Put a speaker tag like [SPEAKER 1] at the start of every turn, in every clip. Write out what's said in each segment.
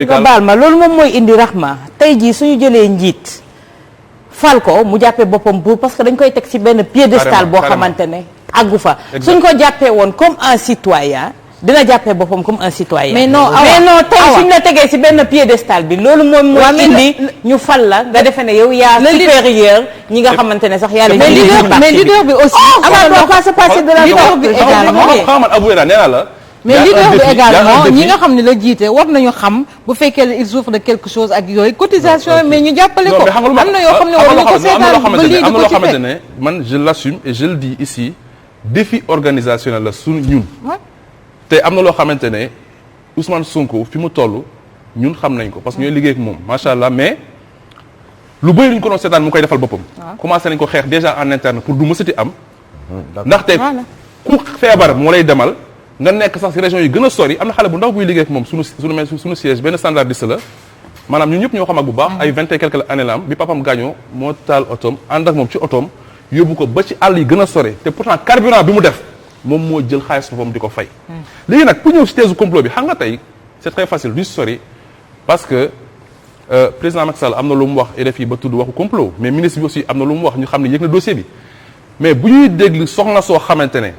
[SPEAKER 1] nga baal ma loolu moom mooy indi raxma tey jii suñu jëlee njiit fal ko mu jàppee boppam buur parce que dañ koy teg ci benn piédestal boo xamante ne àggu fa suñ ko jàppee woon comme un citoyen dina jàppee boppam comme un citoyen mais non tey suñ la tegee ci benn piédestal bi loolu moom mooy indi ñu fal la nga defe ne yow yaa supérieur ñi nga xamante ne sax yàlla
[SPEAKER 2] mais leader bi aussi
[SPEAKER 1] avant de pas se passer de la
[SPEAKER 2] leader bi également
[SPEAKER 3] xamal Abou Eda nee naa la
[SPEAKER 2] mais leader bi également ñi nga xam ne la jiite war nañu xam bu fekkee il souffre de quelque chose ak yooyu cotisation mais ñu jàppale ko am na yoo xam ne war nañu ko seetaan ba lii di ko ci fekk
[SPEAKER 3] ne man je l'assume et je le dis ici défi organisationnel la suñu ñun te am na loo xamante ne Ousmane Sonko fi mu toll ñun xam nañ ko parce que ñooy liggéey ak moom macha allah mais lu bëri ñu ko doon seetaan mu koy defal boppam commencé nañ ko xeex déjà en interne pour du mësati am ndaxte ku feebar moo lay demal nga nekk sax ci région yi gën a sori am na xale bu ndaw buy liggéey ak moom suñu siège benn standardiste la maanaam ñun ñëpp ñoo xam ak bu baax ay 20 et quelques années la am bi papam gaañoo moo taal otoom ànd ak moom ci otoom yóbbu ko ba ci àll yi gën a sori te pourtant carburant bi mu def moom moo jël xaalis boppam di ko fay léegi nag pour ñëw ci thèse complot bi xam nga tey c'est très facile du sori parce que président Macky Sall am na lu mu wax RFI ba tudd waxu complot mais ministre bi aussi am na lu mu wax ñu xam ne yëg na dossier bi mais bu ñuy dégg soxna soo xamante ne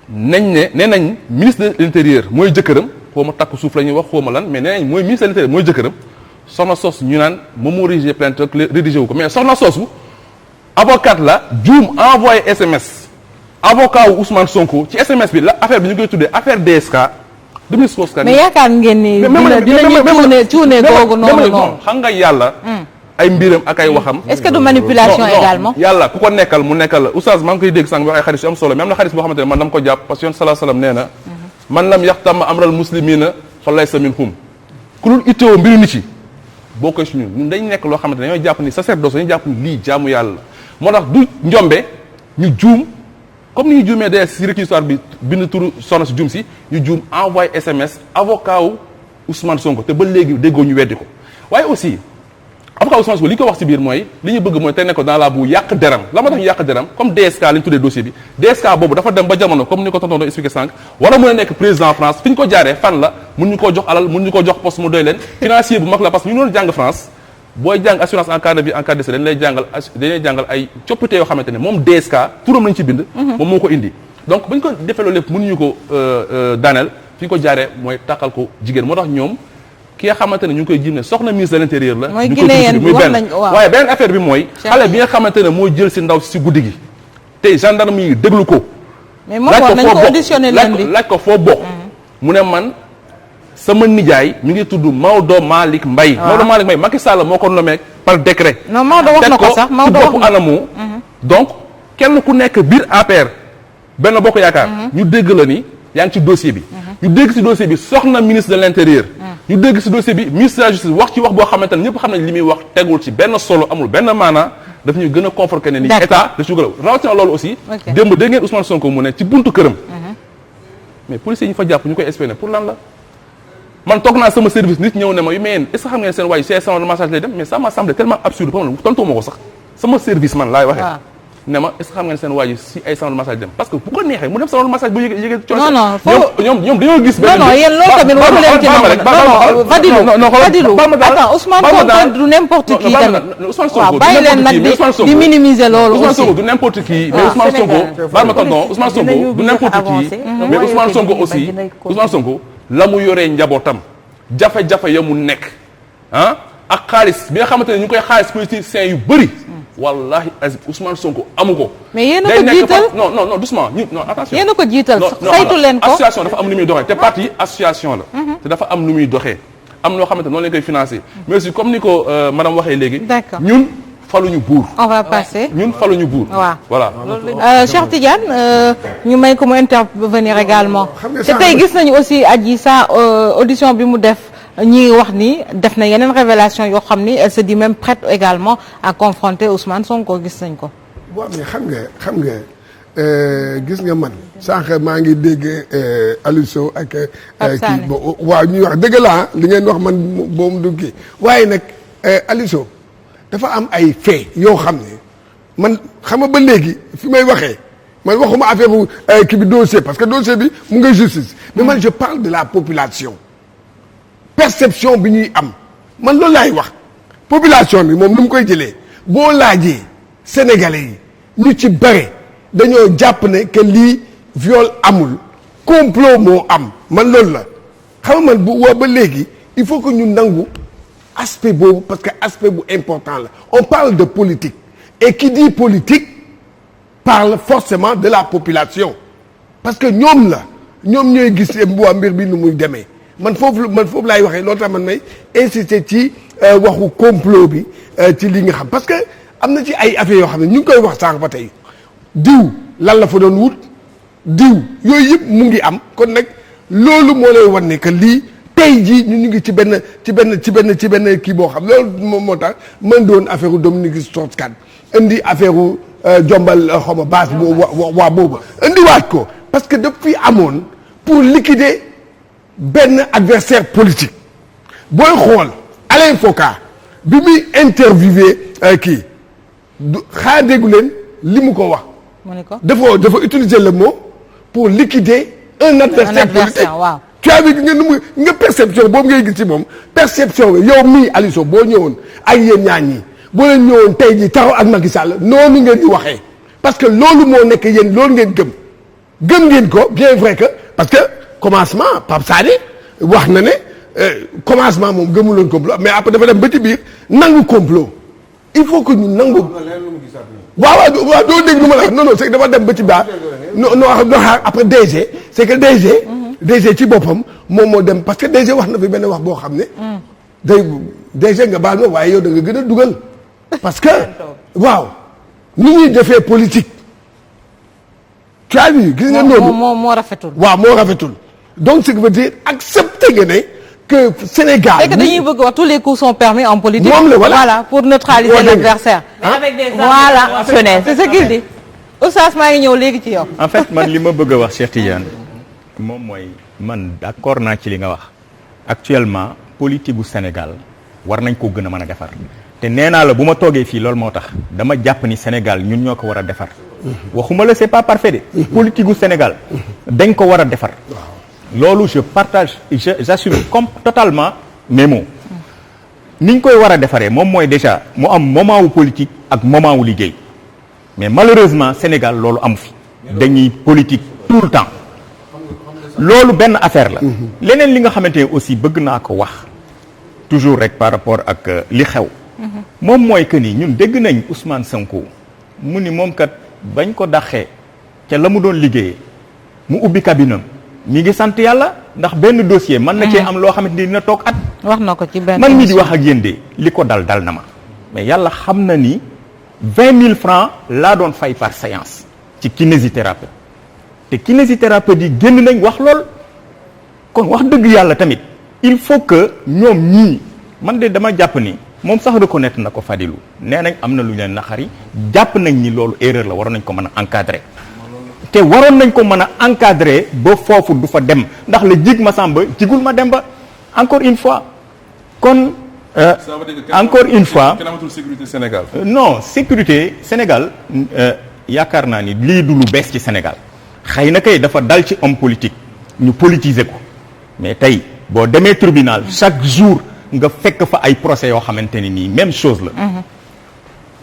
[SPEAKER 3] nee nañ ministre de l'intérieur mooy jëkkëram xaw ma takku suuf la ñuy wax xaw ma lan mais nee nañ mooy ministre de l'intérieur mooy jëkkëram soxna soos ñu naan moom moo rédigé plainte rédigé wu ko mais soxna soosu avocate la juum envoyé SMS avocat wu Ousmane Sonko ci SMS bi la affaire bi ñu koy tuddee affaire DSK.
[SPEAKER 2] mais yaakaar ngeen ni dinañu cuune googu noonu
[SPEAKER 3] xam nga yàlla. ay mbiram ak ay waxam.
[SPEAKER 2] est-ce que du manipulation également.
[SPEAKER 3] yàlla ku ko nekkal mu nekkal la oustaz maa ngi koy dégg sànq bi wax ay xaris yu am solo mais am na xaris boo xamante ne man dama ko jàpp parce que yoon salaa salaam nee na. man lam yaxtam amral muslimina fa laysa minhum ku dul itteewoo mbiru nit yi boo koy suñu ñun dañ nekk loo xamante ne dañoo jàpp ni sacerdoce dañu jàpp ni lii jaamu yàlla la moo tax du njombe ñu juum comme ni ñu juumee de si réquisitoire bi bind turu soxna si juum si ñu juum envoyé SMS avocat wu Ousmane Sonko te ba léegi déggoo ñu weddi ko waaye aussi avocat Ousmane Sonko li ñu ko wax ci biir mooy li ñu bëgg mooy tey ne ko dans la boue yàq deram la ma tax ñu yàq deram comme DSK la ñu tuddee dossier bi DSK boobu dafa dem ba jamono comme ni ko tonton doon expliqué sànq war a mën a nekk président France fi ñu ko jaaree fan la mun ñu koo jox alal mun ñu ko jox poste mu doy leen financier bu mag la parce que ñu doon jàng France booy jàng assurance en cas de vie en cas de décès dañ lay jàngal ay coppite yoo xamante ne moom DSK turam lañu ci bind moom moo ko indi donc bu ñu ko defee loolu lépp mënuñu ko daaneel fi ñu ko jaaree mooy tàqal ko jigéen moo tax ñoom ki nga xamante ne ñu ngi koy jim ne soxna ministre de l'intérieur la ñu koy muy benn waaye beneen affaire bi mooy xale bi nga xamante ne moo jël si ndaw si guddi gi te gendarme yi déglu ko laaj ko foo bokk mu ne man sama nijaay mi ngi tudd Maodo Malick Mbaye Maodo Malick Mbaye Macky Sall moo ko nommé par décret
[SPEAKER 2] non Maodo wax na ko sax Maodo
[SPEAKER 3] wax na anamu donc kenn ku nekk biir APR benn bokk yaakaar ñu dégg la ni yaa ngi ci dossier bi ñu dégg ci dossier bi soxna ministre de l'intérieur ñu dégg ci dossier bi ministre de la justice wax ci wax boo xamante ne ñëpp xam nañ li muy wax tegul ci benn solo amul benn maanaa daf ñuy gën a conforter ne ni état da ci gën a rawatina loolu aussi démb dégg ngeen Ousmane Sonko mu ne ci buntu këram mais policiers yi ñu fa jàpp ñu koy espionner pour lan la man toog naa sama service nit ñëw ne ma yu mais est-ce que xam ngeen seen waay ci salon de massage lay dem mais ça m'a semblé tellement absurde ba ma tontoo ma ko sax sama service man laay waxee ne ma est-ce que xam ngeen seen waay si ay salon de massage dem parce que bu ko neexee mu dem salon de massage bu yëgee coono ñoom dañoo gis benn
[SPEAKER 2] non yéen loolu tamit waru leen ci non Fadilou attends Ousmane Sonko du n'importe qui tamit
[SPEAKER 3] Ousmane Sonko
[SPEAKER 2] bàyyi leen nag di minimiser loolu
[SPEAKER 3] Ousmane Sonko du n'importe qui mais Ousmane Sonko baal ma tonton Ousmane Sonko du n'importe qui mais Ousmane Sonko aussi Ousmane Sonko la mu yoree njabootam jafe-jafe ya mu nekk ak xaalis bi nga xamante ne ñu ngi koy xaalis politiciens yu bëri wallahi azim Ousmane Sonko amu ko.
[SPEAKER 2] mais yéen a ko jiital
[SPEAKER 3] non doucement non attention.
[SPEAKER 2] yéen a ko jiital saytu leen ko
[SPEAKER 3] association dafa am lu muy doxee te parti association la. te dafa am lu muy doxee am loo xamante noonu lañ koy financer mais aussi comme ni ko madame waxee léegi.
[SPEAKER 2] d'accord
[SPEAKER 3] ñun faluñu buur.
[SPEAKER 2] on va passer
[SPEAKER 3] ñun faluñu buur.
[SPEAKER 2] waaw
[SPEAKER 3] voilà.
[SPEAKER 2] Cheikh Tidiane ñu may ko mu intervenir également. te tey gis nañu aussi Adji Sarr audition bi mu def. ñi wax ni def na yeneen révélation yoo xam ni elle se dit même prête également à confronter Ousmane Sonko gis nañ ko.
[SPEAKER 4] waaw mais xam nga gis nga man sànq maa ngi dégg Aliou Sow ak. kii waaw ñuy wax dëgg la li ngeen wax man boobu du kii waaye nag Aliou Sow dafa am ay fait yoo xam ne man xam nga ba léegi fi may waxee man waxuma affaire bu kii bi dossier parce que dossier bi mu nga justice mais man je parle de la population. perception bi ñuy am man loolu laay wax population bi moom nu mu koy jëlee boo laajee sénégalais yi ñu ci bare dañoo jàpp ne que lii viol amul complot moo am man loolu la xam nga man bu woo ba léegi il faut que ñu nangu aspect boobu parce que aspect bu important la on parle de politique et qui dit politique parle forcément de la population parce que ñoom ñooy gis waa mbir bi nu muy demee man foofu laay waxee loolu tax man may insister ci waxu complot bi ci li nga xam parce que am na ci ay affaires yoo xam ne ñu ngi koy wax sànq ba tey diw lan la fa doon wut diw yooyu yëpp mu ngi am kon nag loolu moo lay wan ne que lii tey jii ñu ngi ci benn kii boo xam loolu moom moo tax mën doon affaire u Dominique Strauss-Kahn indi affaire u jombal xaw ma base boobu waa boobu indiwaat ko parce que daf fi amoon pour liquider benn adversaire politique booy xool Alain Foka bi muy interviewé kii xaa déggu leen li mu ko wax dafa utiliser le mot pour liquider un adversaire politique
[SPEAKER 2] waaw.
[SPEAKER 4] tu as vu nga perception boobu ngay gis ci moom perception nga yow mii Aliou Sow boo ñëwoon ak yéen ñaan ñi boo leen ñëwoon tey jii taxaw ak Macky Sall noonu ngeen di waxee parce que loolu moo nekk yéen loolu ngeen gëm ngeen ko bien vrai que parce que commencement Pape Sané wax na ne commencement moom gëmuloon complot mais après dafa dem ba ci biir nangu complot il faut que ñu nangu. waaw doo dégg lu ma la wax non c'est que dafa dem ba ci baax non après DG c'est que DG ci boppam moom moo dem parce que DG wax na fi benn wax boo xam ne DG nga baal ma waaye yow da nga gën a dugal parce que waaw ni ñuy defee politique tu as vu gis nga noonu
[SPEAKER 2] moo rafetul
[SPEAKER 4] waaw moo rafetul donc ce qui veut dire accepter nga ne que Sénégal
[SPEAKER 2] c'est que dañuy bëgg wax tous les coups sont permis en politique
[SPEAKER 4] moom la
[SPEAKER 2] voilà pour neutraliser l'adversaire
[SPEAKER 1] avec des
[SPEAKER 2] voilà c'est ce qu'il dit Oustaz maa ngi ñëw léegi ci yow
[SPEAKER 5] en fait man li ma bëgg a wax Cheikh Tidiane moom mooy man d'accord naa ci li nga wax actuellement politique gu Sénégal war nañ ko gën a mën a defar te nee naa la bu ma toogee fii loolu moo tax dama jàpp ni Sénégal ñun ñoo ko war a defar waxuma la c'est pas parfait de politique gu Sénégal dañ ko war a defar loolu je partage j'assume totalement mes mots ni ñu koy war a defaree moom mooy déjà mu am moment wu politique ak moment wu liggéey mais malheureusement Sénégal loolu amu fi dañuy politique tout le temps loolu benn affaire la leneen li nga xamante ne aussi bëgg naa ko wax toujours rek par rapport ak li xew moom mooy que ni ñun dégg nañ Ousmane Sonko mu ni moom kat bañ ko dàqee ca la mu doon liggéeyee mu ubbi cabinam ñi ngi sant yàlla ndax benn dossier mën na cee am loo xamante ni dina toog at
[SPEAKER 2] wax na ko ci benn
[SPEAKER 5] man mii di wax ak yéen de li ko dal na ma mais yàlla xam na ni 20 000 francs laa doon fay par séance ci kinésithérapeute te kinésithérapeute yi génn nañ wax lool kon wax dëgg yàlla tamit il faut que ñoom ñii man de dama jàpp ni moom sax reconnaître na ko Fadilou nee nañ am na lu leen naxari jàpp nañ ni loolu erreur la war nañ ko mën a encadrer te waroon nañ ko mën a encadrer ba foofu du fa dem ndax la jig ma sàmba jigul ma dem ba encore une fois kon encore une fois
[SPEAKER 3] kenn amatul sécurité Sénégal
[SPEAKER 5] non sécurité Sénégal yaakaar naa ni lii du lu bees ci Sénégal xëy na kay dafa dal ci homme politique ñu politiser ko mais tey boo demee tribunal chaque jour nga fekk fa ay procès yoo xamante ni nii même chose la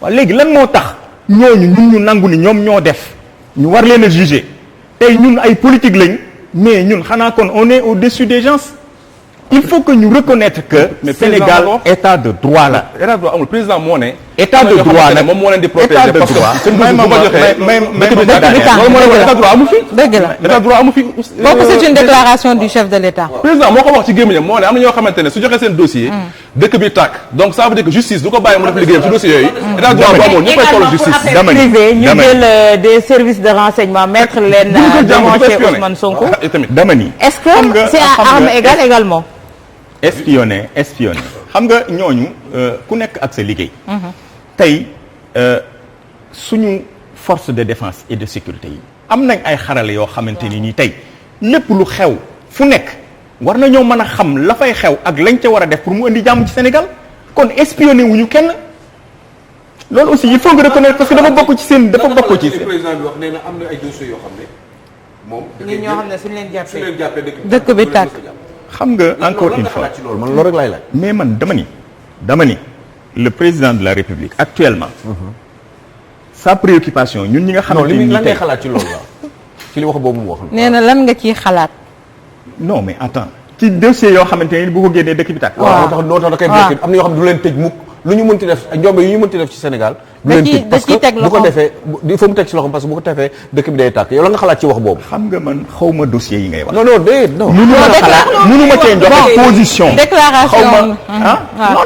[SPEAKER 5] waaw léegi lan moo tax ñooñu ñun ñu nangu ni ñoom ñoo def ñu war leen a juger tey ñun ay politique lañ mais ñun xanaa kon on est au-dessus des gens il faut que ñu reconnaître que Sénégal état de droit la
[SPEAKER 3] état de droit amul président moo ne
[SPEAKER 5] état de droit nag
[SPEAKER 3] moom moo leen di protéger
[SPEAKER 5] état de
[SPEAKER 3] parce que
[SPEAKER 5] droit
[SPEAKER 3] seen bés bu ma joxee état de droit amu fi
[SPEAKER 2] dëgg la
[SPEAKER 3] état de droit amu fi
[SPEAKER 2] kooku c'est une déclaration du chef de l'État
[SPEAKER 3] président moo ko wax ci gémmiñam moo ne am na ñoo xamante ne su joxee seen dossier dëkk bi tàkk donc ça veut dire que justice du ko bàyyi mu def liggéeyam ci dossier yooyu état de droit bu amoon ñëppay toll justice
[SPEAKER 5] dama ni
[SPEAKER 1] ñu jël des services de renseignement mettre leen devant chez Ousmane Sonko
[SPEAKER 3] tamit
[SPEAKER 5] dama ni
[SPEAKER 1] est-ce que c'est à armes égales également
[SPEAKER 5] espionner xam nga ñooñu ku nekk ak sa liggéey tey suñu force de défense et de sécurité yi am nañ ay xarale yoo xamante ni nii tey lépp lu xew fu nekk war nañoo mën a xam la fay xew ak lañ ca war a def pour mu indi jàmm ci Sénégal kon espionné wuñu kenn loolu aussi il faut nga reconnaître parce que dafa bokk ci seen dafa bokk ci seen.
[SPEAKER 6] président bi wax nee na am na ay dossiers yoo xam ne moom.
[SPEAKER 1] nit ñoo xam ne suñu leen jàppee
[SPEAKER 6] su leen jàppee
[SPEAKER 2] dëkk bi tàkk
[SPEAKER 5] xam nga encore une fois
[SPEAKER 6] ci loolu man loolu rek laay laaj.
[SPEAKER 5] mais man dama ni le président de la République actuellement. sa préoccupation ñun ñi nga xamante ni
[SPEAKER 6] lan ngay xalaat ci loolu la ci li wax boobu mu wax.
[SPEAKER 2] nee na lan nga ciy xalaat.
[SPEAKER 5] non mais attends ci dossier yoo xamante ni bu ko génnee dëkk bi tàkk.
[SPEAKER 6] waaw noo tax da koy bloqué am na yoo xam ne du leen tëj mukk lu ñu mënti def njombe yu ñu mënti def ci Sénégal. du leen tëj parce que bu ko defee il faut mu teg ci loxoom parce que bu ko defee dëkk bi day tàkk yow la nga xalaat ci wax boobu.
[SPEAKER 5] xam nga man xawma dossier yi ngay wax.
[SPEAKER 6] non.
[SPEAKER 5] mënuma cee joxe position.
[SPEAKER 2] déclaration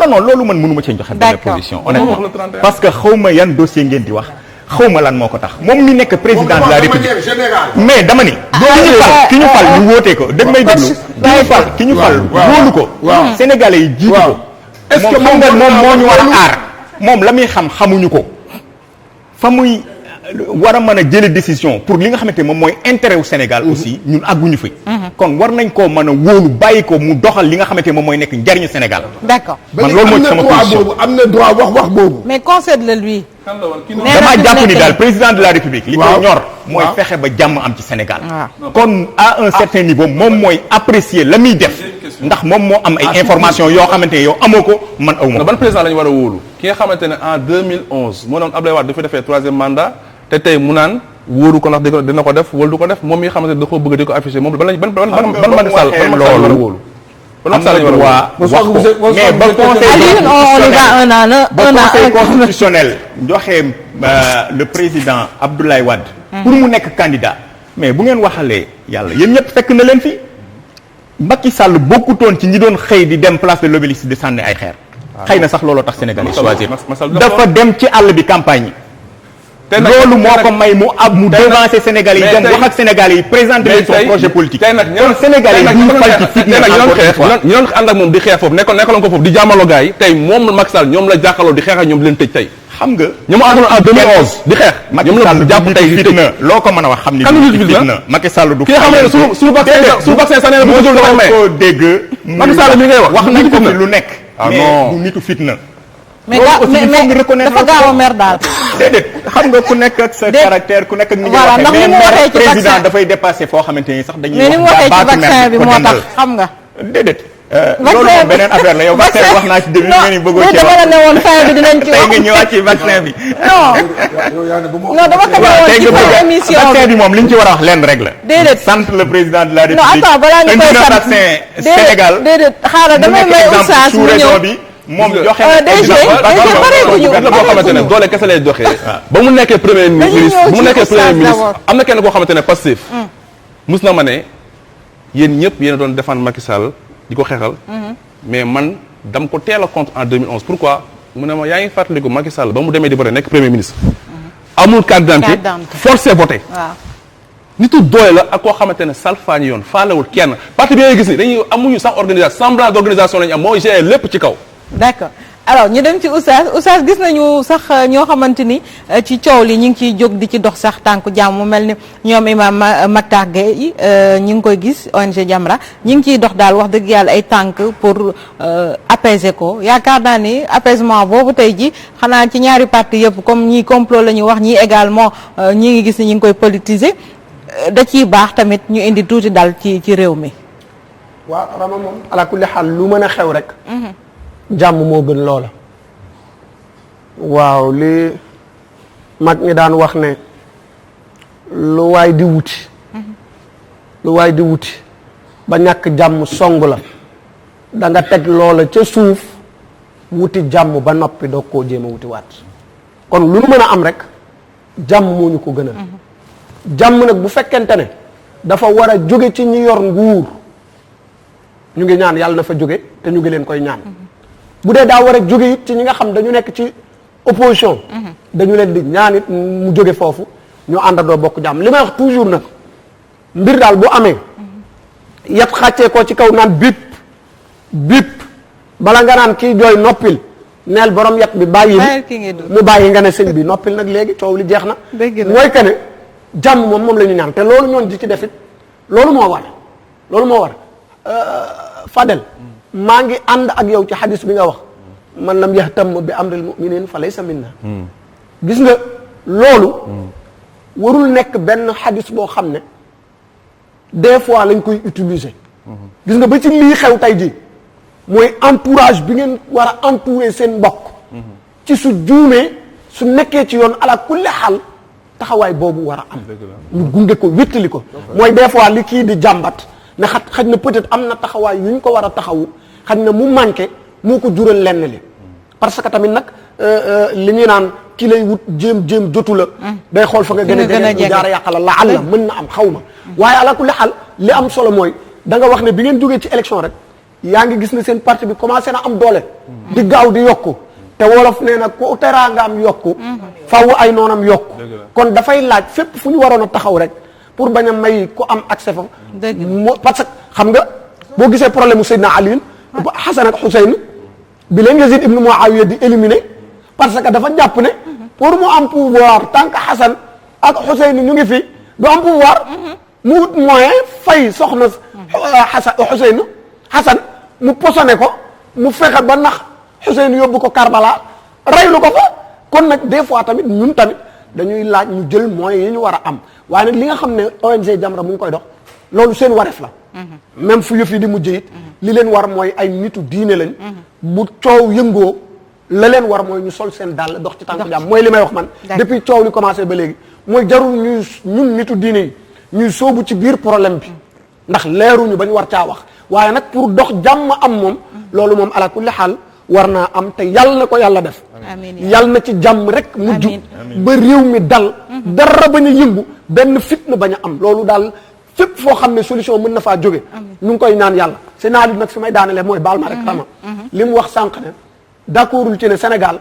[SPEAKER 5] non loolu man mënuma cee joxe benn position honnêtement parce que xawma yan dossier ngeen di wax xawma lan moo ko tax moom mi nekk président de la République mais dama ni ki ñu fal ñu wootee ko dëgg may déglu ki ñu fal wóolu ko sénégalais yi jiitu ko est-ce que xam nga moom moo ñu war a aar moom la muy xamuñu ko fa muy war a mën a jële décision pour li nga xamante moom mooy intérêt wu Sénégal aussi ñun àgguñu fi kon war nañ koo mën a wóolu bàyyi ko mu doxal li nga xamante moom mooy nekk njariñu Sénégal
[SPEAKER 2] d'accord
[SPEAKER 5] man loolu mooy sama position
[SPEAKER 4] am na droit wax boobu
[SPEAKER 2] mais concède-le lui
[SPEAKER 5] damaa jàpp ni daal président de la République li ko ñor mooy fexe ba jàmm am ci Sénégal kon à un certain niveau moom mooy apprécier la muy def ndax moom moo am ay information yoo xamante ne yow amoo ko man aw ma
[SPEAKER 3] ban président la ñu war a wóolu ki nga xamante ne en 2011 moo doon Abdoulaye Wade dafa defee 3e mandat te tey mu naan wóoru ko ndax dina ko def wala du ko def moom mi nga xamante ne da koo bëgg di ko affiché moom ban Macky Sall ban Macky Sall war a wóolu ban Macky Sall la ñu war a wóolu
[SPEAKER 5] mais ba conseil constitutionnel joxe le président Abdoulaye Wade pour mu nekk candidat mais bu ngeen waxalee yàlla yéen ñëpp fekk na leen fi Macky Sall bokkutoon ci ñi doon xëy di dem place de l'Obélisque di sànni ay xeer xëy na sax looloo tax Sénégal yi choisir dafa dem ci àll bi campagne yi loolu moo ko may mu devancer Sénégalais yi dem wax ak Sénégalais yi présenter leen son projet politique
[SPEAKER 3] tey nag
[SPEAKER 5] kon Sénégalais yi ñu fal ci fitna
[SPEAKER 3] ñu doon ànd ak moom di xeex foofu nekkaloon ko foofu di jàmmaloo gars yi tey moom Macky Sall ñoom la jàkkaarloo di xeex ak ñoom di leen tëj tey
[SPEAKER 5] xam nga
[SPEAKER 3] ñoom àndoon en 2011 di xeex
[SPEAKER 5] Macky Sall jàpp tey fitna loo ko mën a wax xam ni fitna Macky Sall du
[SPEAKER 3] ki nga xam ne su vaccin sa nee bu ko jël da koy may
[SPEAKER 5] ko dégg
[SPEAKER 3] Macky Sall mi ngay wax
[SPEAKER 5] nañ ko fi lu nekk mais du nitu fitna
[SPEAKER 2] mais dafa gaaw a mer daal.
[SPEAKER 5] déedéet xam nga ku nekk ak sa caractère ku nekk ak ni nga waxee mais président dafay dépassé foo xamante ni sax dañuy
[SPEAKER 2] mais ni mu waxee ci vaccin bi moo tax xam nga.
[SPEAKER 5] déedéet. loolu moom beneen affaire la yow vaccin bi wax naa ci début nga ni bëggoo ci wax
[SPEAKER 2] dama la ne woon fin bi dinañ ci wax
[SPEAKER 5] tey nga ñëwaat ci vaccin bi.
[SPEAKER 2] non dama ko ñëwoon ci fin émission
[SPEAKER 5] vaccin bi moom li ñu ci war a wax lenn rek la.
[SPEAKER 2] déedéet
[SPEAKER 5] sant le président de la République.
[SPEAKER 2] non attends balaa ñu koy sant
[SPEAKER 5] vaccin Sénégal.
[SPEAKER 2] déedéet xaaral damay may oustaz mu ñëw
[SPEAKER 3] moom
[SPEAKER 2] joxe na
[SPEAKER 3] boo xamante ne doole kese lay joxe. ba mu nekkee premier ministre am na kenn koo xamante ne Pastef mus na ma ne yéen ñëpp yéen a doon défendre Macky Sall di ko xeexal mais man dam ko teel a contre en 2011 pourquoi mu ne ma yaa ngi fàttaliku Macky Sall ba mu demee di voter nekk premier ministre amul carte d'identité forcé voter nitu doole la ak koo xamante ne salfaañi yoon faalewul kenn parti bi ngay gis ni dañuy amuñu sax organisation semblance d'organisation lañu am mooy gérer lépp ci kaw.
[SPEAKER 2] d'accord alors ñu dem ci oustaz gis nañu sax ñoo xamante ni ci coow li ñu ngi ciy jóg di ci dox sax tànku jàmm mu mel ni ñoom imam Mactar Gueye ñu ngi koy gis ONG Jamra ñu ngi ciy dox daal wax dëgg yàlla ay tànk pour apaiser ko yaakaar naa ni apaisement boobu tey ji xanaa ci ñaari parti yëpp comme ñii complot la ñu wax ñii également ñi ngi gis ni ñu ngi koy politiser da ciy baax tamit ñu indi tuuti dal ci réew mi.
[SPEAKER 7] waaw Rama moom ala kulli xaal lu mën a xew rek. jàmm moo gën loola. waaw li mag ñi daan wax ne lu waay di wuti. lu waay di wuti ba ñàkk jàmm song la da nga teg loola ca suuf wuti jàmm ba noppi doog koo jéem a wuti waat kon lu nu mën a am rek jàmm moo ñu ko gënal. jàmm nag bu fekkente ne dafa war a jóge ci ñi yor nguur ñu ngi ñaan yàlla na fa jóge te ñu ngi leen koy ñaan bu dee daa war a jóge it ci ñi nga xam dañu nekk ci opposition dañu leen di ñaan it mu jóge foofu ñu àndandoo bokk jàmm li may wax toujours nag mbir daal bu amee yat xàccee ko ci kaw naan bip bala nga naan kii jooy noppil neel borom yat bi bàyyil mu bàyyi nga ne sëñ bi noppil nag léegi coow li jeex na mooy que ne jàmm moom la ñu ñaan te loolu ñoon di ci defit loolu moo war Fadel maa ngi ànd ak yow ci xadis bi nga wax man lam yahtam bi amril muminin fa laysa minna gis nga loolu warul nekk benn xadis boo xam ne des fois lañ koy utiliser gis nga ba ci lii xew tey ji mooy entourage bi ngeen war a entourer seen mbokk ci su juumee su nekkee ci yoon ala kulli xaal taxawaay boobu war a am ñu gunge ko wéttali ko mooy des fois li kii di jàmbat ne xaj na peut-être am na taxawaay yu ñu ko war a taxawu xaj na mu manqué moo ko jural lenn li parce que tamit nag li ñuy naan ki lay wut jéem jotu la day xool fa nga gën a jege jaara yàqala la àlla mën na am xaw ma waaye ala kulli xaal li am solo mooy da nga wax ne bi ngeen jógee ci élection rek yaa ngi gis ne seen parti bi commencé na am doole di gaaw di yokku te wolof nee na ku teraanga am yokku faaw ay noonam yokku kon dafay laaj fépp fu ñu waroon a taxaw rek pour bañ a may ku am accès fa parce que xam nga boo gisee problème mu Seydina Ali Hasan ak Husayn bi leen Yazid ibn Muawiya di éliminer parce que dafa jàpp ne pour mu am pouvoir tant que Hasan ak Husayn ñu ngi fi du am pouvoir mu wut moyen fay soxna Hasan mu posone ko mu fexe ba nax Husayn yóbbu ko Karbala reylu ko fa kon nag des fois tamit ñun tamit dañuy laaj ñu jël moyens yi ñu war a am waaye nag li nga xam ne ONG Jamra mu ngi koy dox loolu seen wareef la même fu yëf yi di mujj it li leen war mooy ay nitu diine lañ bu coow yëngoo la leen war mooy ñu sol seen dàll dox ci tànk jàmm mooy li may wax man depuis coow li commencé ba léegi mooy jarul ñun nitu diine yi ñuy soobu ci biir problème bi ndax leeruñu ba ñu war caa wax waaye nag pour dox jàmm am moom loolu moom ala kulli xaal war naa am te yàlla na ko yàlla def yàlla na ci jàmm rek mujj ba réew mi dal dara bañ a yëngu benn fitna bañ a am loolu daal fépp foo xam ne solution mën na faa jóge ñu ngi koy ñaan yàlla c'est naa li nag fi may daanele mooy baal ma rek xama li mu wax sànq ne d'accordul ci ne Sénégal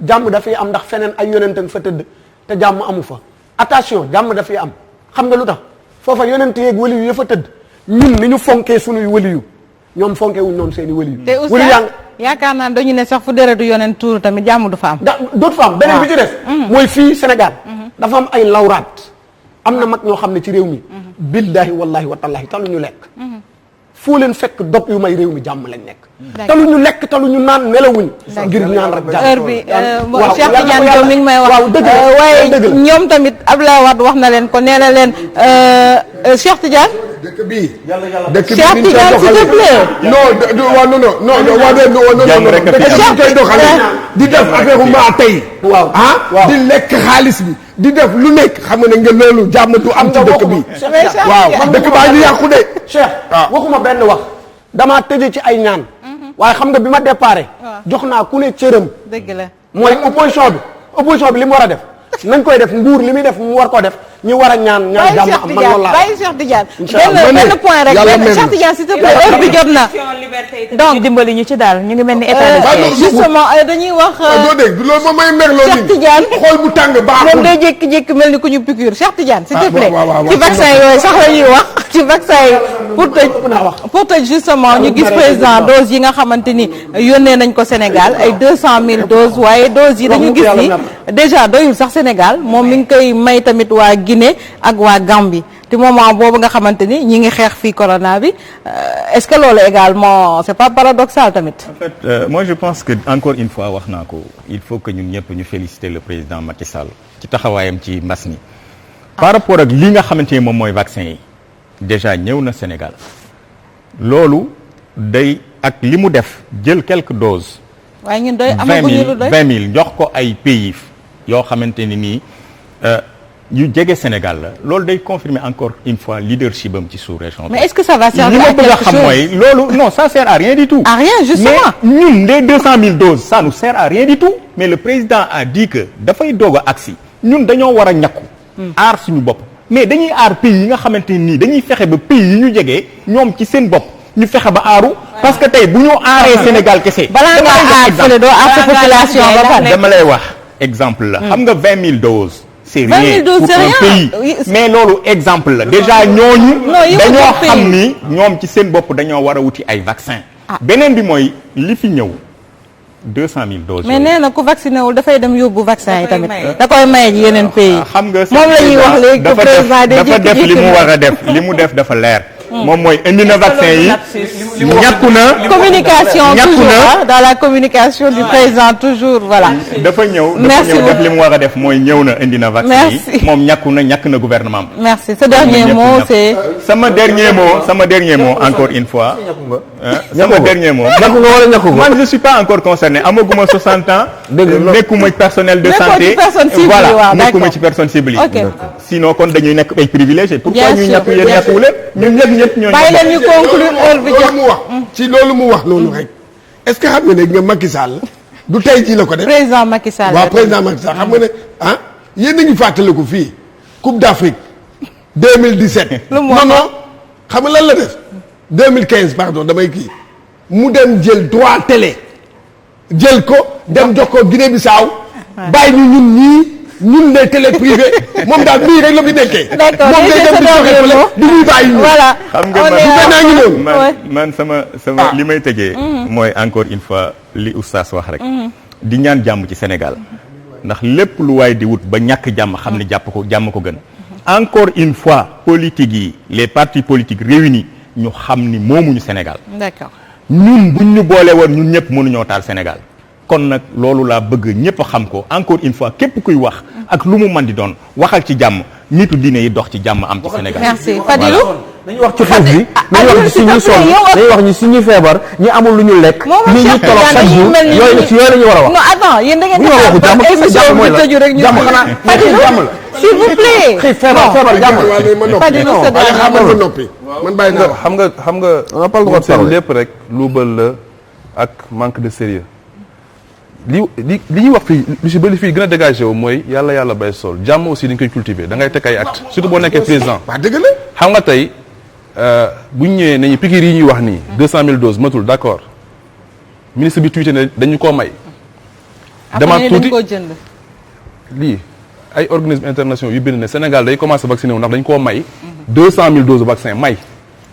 [SPEAKER 7] jàmm dafay am ndax feneen ay yonent fa tëdd te jàmm amu fa attention jàmm dafay am xam nga lu tax foofa yonent yeeg wali yu ya fa tëdd ñun ni ñu fonkee sunuy wali yu ñoom fonkee wuñ noonu seen i wali yu
[SPEAKER 2] te oustaz yaakaar naa dañu ne sax fu deretu yonent tuuru tamit jàmm du fa am
[SPEAKER 7] dootu fa am beneen bi ci des mooy fii Sénégal dafa am ay lawraat am na mag ñoo xam ne ci réew mi billahi wallahi wa tallahi talu ñu lekk foo leen fekk dog yu may réew mi jàmm lañ nekk talu ñu lekk talu ñu naan nelawuñ ngir ñaan rek jàmm
[SPEAKER 2] heure bi Cheikh Tidiane Diop mi ngi may wax waaye ñoom tamit Abdoulaye Wade wax na leen ko nee na leen Cheikh Tidiane
[SPEAKER 4] dëkk bii
[SPEAKER 2] Cheikh Tidiane s'il te plaît
[SPEAKER 4] dëkk koy doxale di def affaire maa tey di lekk xaalis bi di def lu nekk xam nga ne nga loolu jàmm du am ci dëkk bi waaw dëkk baa ngi yàqu de
[SPEAKER 7] Cheikh waxuma benn wax damaa tëje ci ay ñaan waaye xam nga bi ma déparé jox naa ku ne cëram
[SPEAKER 2] dëgg la
[SPEAKER 7] mooy opposition bi li mu war a def nañ koy def nguur li muy def mu war ko def ñu war a ñaan jàmm am man loolu laa
[SPEAKER 2] bàyyi Cheikh Tidiane benn point rek Cheikh Tidiane s'il te plaît heure bi jot na
[SPEAKER 1] donc dimbali ñu ci daal ñu ngi mel ni état
[SPEAKER 2] justement dañuy wax
[SPEAKER 4] doo dégg loolu moom may mer loolu
[SPEAKER 2] Cheikh Tidiane
[SPEAKER 4] xool bu tàng baaxul
[SPEAKER 2] moom day jékki-jékki mel ni ku ñu piqûre Cheikh Tidiane s'il te plaît ci vaccin yooyu sax la ñuy wax ci vaccin yi pour tëj justement ñu gis président dose yi nga xamante ni yónnee nañ ko Sénégal ay 200 000 doses waaye doses yi dañu gis ni déjà doyul sax Sénégal moom mi ngi koy may tamit waa Guinée ak waa Gambie te moment boobu nga xamante ni ñi ngi xeex fii corona bi est-ce que loolu également c'est pas paradoxal tamit.
[SPEAKER 5] En fait moi je pense que encore une fois wax naa ko il faut que ñun ñëpp ñu féliciter le président Macky Sall ci taxawaayam ci mbas mi. par rapport ak li nga xamante ni moom mooy vaccin yi déjà ñëw na Sénégal loolu day ak li mu def jël quelques doses.
[SPEAKER 2] waaye ñun doy amaguñu lu doy
[SPEAKER 5] 20 000 jox ko ay pays yoo xamante ni nii. yu jege Sénégal la loolu day confirmer encore une fois leadership am ci sous-région bi.
[SPEAKER 2] mais est-ce que ça va servir
[SPEAKER 5] à quelque chose? Mooy loolu non ça sert à rien du tout.
[SPEAKER 2] À rien justement.
[SPEAKER 5] mais ñun les 200 000 doses ça nous sert à rien du tout. mais le président a dit que dafay doog a agsi ñun dañoo war a ñàkku. aar suñu bopp mais dañuy aar pays yi nga xamante nii dañuy fexe ba pays yi ñu jege ñoom ci seen bopp ñu fexe ba aaru. parce que tey bu ñu aaree Sénégal kese.
[SPEAKER 2] balaa nga aar fële doo aar sa population ba pare.
[SPEAKER 5] dama lay wax exemple la. xam nga 20 000 doses. c'est rien pour un pays mais loolu exemple la déjà ñooñu dañoo xam ni ñoom ci seen bopp dañoo war a wuti ay vaccin beneen bi mooy li fi ñëw 200 000 doses
[SPEAKER 2] mais nee na ku vacciné wul dafay dem yóbbu vaccin yi tamit da koy maye ji yeneen pays
[SPEAKER 5] xam nga
[SPEAKER 2] moom la ñuy wax léegi que président
[SPEAKER 5] dafa def li mu war a def li mu def dafa leer moom mooy indi na vaccin yi ñàkku na
[SPEAKER 2] communication toujours dans la communication du président toujours voilà.
[SPEAKER 5] dafa ñëw def li mu war a def mooy ñëw na indi na vaccin yi moom ñàkk na gouvernement am.
[SPEAKER 2] merci ce dernier mot c'est.
[SPEAKER 5] sama dernier mot encore une fois. sama dernier mot.
[SPEAKER 6] ñàkku nga wala ñàkku
[SPEAKER 5] man je suis pas encore concerné amaguma 60 ans. nekkuma personnel de santé voilà nekkuma ci personne cible yi. sinon kon dañuy nekk ay privilégiés. pourquoi ñu ñàkk yéen ñàkku leen ñun ñëpp ñoo.
[SPEAKER 2] bàyyi leen ñu conclure heure bi
[SPEAKER 4] loolu mu wax ci loolu mu wax noonu rek est-ce que xam nga ne nga Macky Sall du tey jii la ko def.
[SPEAKER 2] président Macky Sall
[SPEAKER 4] waaw président Macky Sall xam nga ne ah yéen a ngi fàttaliku fii Coupe d'Afrique 2017.
[SPEAKER 2] lu mu
[SPEAKER 4] non xam nga lan la def 2015 pardon damay kii mu dem jël droit télé jël ko dem jox ko Guinée-Bissau bàyyi ñu ñun les télé privées moom daal nii rek la fi nekkee.
[SPEAKER 2] d'accord
[SPEAKER 4] moom day dem di joxe fële di ñuy bàyyi ñu.
[SPEAKER 2] voilà
[SPEAKER 5] xam nga man sama li may tëjee. mooy encore une fois li oustaz wax rek. di ñaan jàmm ci Sénégal ndax lépp lu waay di wut ba ñàkk jàmm xam ne jàmm ko gën. encore une fois politique yi les partis politiques réunis ñu xam ni moomuñu Sénégal.
[SPEAKER 2] d'accord
[SPEAKER 5] ñun buñ ñu boole woon ñun ñëpp mënuñoo taal Sénégal. kon nag loolu laa bëgg ñëpp a xam ko encore une fois képp kuy wax ak lu mu mën di doon waxal ci jàmm nitu diine yi dox ci jàmm am ci Sénégal.
[SPEAKER 2] merci Fadilou.
[SPEAKER 6] dañuy wax ci xiif bi dañuy wax ci suñuy sonn dañuy wax ñi suñuy feebar ñi amul lu ñu lekk. ñi ñu tolok chaque jour yooyu ci yooyu la ñu war a wax.
[SPEAKER 2] non attends yéen da ngeen di
[SPEAKER 6] waxu jàmm
[SPEAKER 2] émission bi tëju rek ñu
[SPEAKER 6] jàmm xanaa
[SPEAKER 2] Fadilou
[SPEAKER 6] jàmm la.
[SPEAKER 2] s'il vous plaît.
[SPEAKER 6] xiif feebar jàmm la.
[SPEAKER 2] Fadilou sa dernier
[SPEAKER 4] ma noppi man bàyyi naa
[SPEAKER 3] xam nga
[SPEAKER 6] on n'a pas le droit de
[SPEAKER 3] seen
[SPEAKER 6] parler.
[SPEAKER 3] lépp rek luubal la ak manque de sérieux li ñuy wax fii lu si bëri fii gën a dégagé wu mooy yàlla bay sol jàmm aussi dañ koy cultiver da ngay teg ay actes surtout boo nekkee président.
[SPEAKER 4] wax dëgg la.
[SPEAKER 3] xam nga tey bu ñu ñëwee nañu piqûre yi ñuy wax nii 200 000 doses matul d'accord ministre bi tuité ne dañu koo may. demaat tuuti lii ay organismes internationaux yu bind ne Sénégal day commencé vacciné wu ndax dañu koo may. 200 000 doses de vaccin may.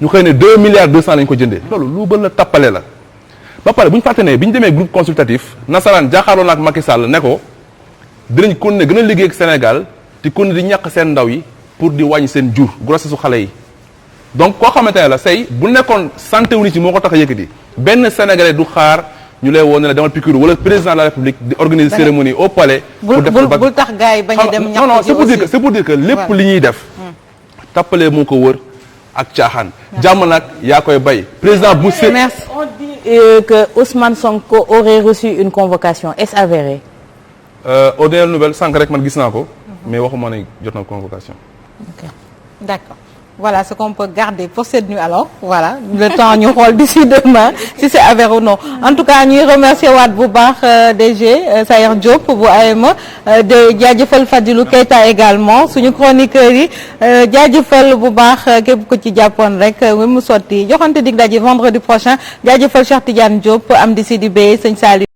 [SPEAKER 3] ñu xëy ne 2 milliards 200 lañu ko jëndee. loolu lu bëri la tappale la. ba pare bu ñu fàtte ne bi ñu demee groupe consultatif nasaraan jaaxaarloo na ak Macky Sall ne ko dinañ continuer gën a liggéey ak Sénégal te continuer di ñàkk seen ndaw yi pour di wàññi seen jur grossesse su xale yi. donc koo xamante ne la say bu nekkoon santé wu nit yi moo ko tax a yëkkati benn Sénégalais du xaar ñu lay woo ne la demal piqûre wala président de la République di organiser cérémonie au palais. pour def
[SPEAKER 2] bul tax gars yi bañ a dem ñàkk
[SPEAKER 3] non c'est pour dire que lépp li ñuy def. tappalee moo ko wër ak caaxaan. jàmm nag yaa koy bay. président bu
[SPEAKER 1] merci. On dit que Ousmane Sonko aurait reçu une convocation est-ce avéré?
[SPEAKER 3] Aux dernières nouvelles sànq rek man gis naa ko. mais waxuma ne jot na convocation.
[SPEAKER 2] ok d'accord. Voilà ce qu'on peut garder pour cette nuit alors voilà le temps ñu xool d'ici demain si c'est avéré ou non en tout cas ñuy remercier waat bu baax DG Sayer Diop bu AME de jaajëfal Fadilou Keita également suñu chroniqueurs yi jaajëfal bu baax képp ku ci jàppoon rek mu sotti joxante dig daje vendredi prochain jaajëfal Cheikh Tidiane Diop Amdi Sidibé Sëñ Saliou